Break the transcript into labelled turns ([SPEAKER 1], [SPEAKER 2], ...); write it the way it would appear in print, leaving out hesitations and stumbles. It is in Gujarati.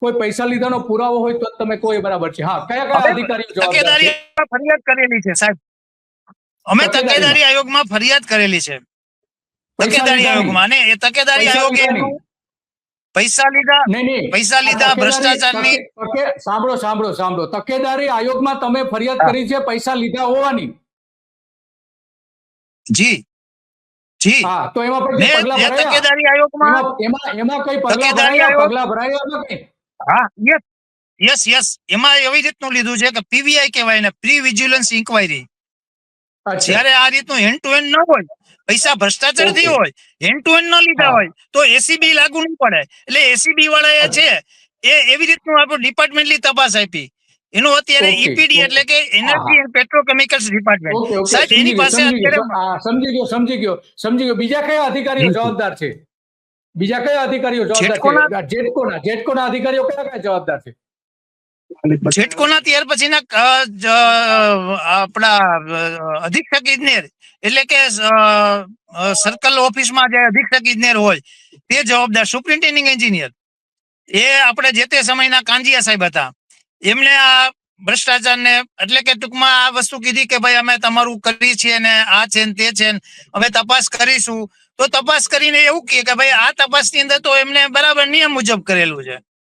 [SPEAKER 1] કોઈ પૈસા લીધાનો પુરાવો હોય તો તમે કોઈ બરાબર છે. હા, કયા કયા અધિકારીઓ જવાબદાર છે?
[SPEAKER 2] ફરિયાદ કરેલી છે સાહેબ, અમે તકેદારી આયોગમાં ફરિયાદ કરેલી છે. તકેદારી આયોગમાં, અને એ તકેદારી આયોગે પૈસા લીધા ભ્રષ્ટાચારની.
[SPEAKER 1] સાંભળો. તકેદારી આયોગમાં તમે ફરિયાદ કરી છે પૈસા લીધા હોવાની?
[SPEAKER 2] જી જી.
[SPEAKER 1] હા, તો એમાં પછી પગલા ભરાયા?
[SPEAKER 2] તકેદારી આયોગમાં
[SPEAKER 1] એમાં કઈ પગલા ભરાયા કે?
[SPEAKER 2] હા, યસ. એમાં એવી રીતનું લીધું છે કે પીવીઆઈ કહેવાય ને, પ્રી વિજિલન્સ ઇન્ક્વાયરી. જ્યારે આ રીતનું હેન્ડ ટુ હેન્ડ ન હોય, પૈસા ભ્રષ્ટાચાર થયો હોય, હેન્ડ ટુ હેન્ડ ન લીધા હોય, તો એસીબી લાગુ નહીં પડે. એટલે એસીબી વાળા એ છે એ એવી રીતનું આપણું ડિપાર્ટમેન્ટલી તપાસ આપી. એનું અત્યારે ઈપીડી એટલે કે એનર્જી એન્ડ પેટ્રોકેમિકલ્સ ડિપાર્ટમેન્ટ સાહેબ, એની પાસે
[SPEAKER 1] સમજી ગયો. બીજા કયા અધિકારીઓ જવાબદાર છે? જેટકોના અધિકારીઓ કયા જવાબદાર છે?
[SPEAKER 2] જેટકોના ત્યાર પછીના આપણા અધિક્ષક ઇજનેર, એટલે કે સર્કલ ઓફિસમાં જે અધિક્ષક ઇજનેર હોય તે જવાબદાર. સુપ્રિન્ટેન્ડિંગ એન્જિનિયર એ આપણે જે તે સમયના કાંજીયા સાહેબ હતા. એમને આ ભ્રષ્ટાચારને એટલે કે ટૂંકમાં આ વસ્તુ કીધી કે ભાઈ અમે તમારું કરી છીએ ને આ છે ને તે છે ને અમે તપાસ કરીશું. તો તપાસ કરીને એવું કે ભાઈ આ તપાસની અંદર તો એમને બરાબર નિયમ મુજબ કરેલું છે.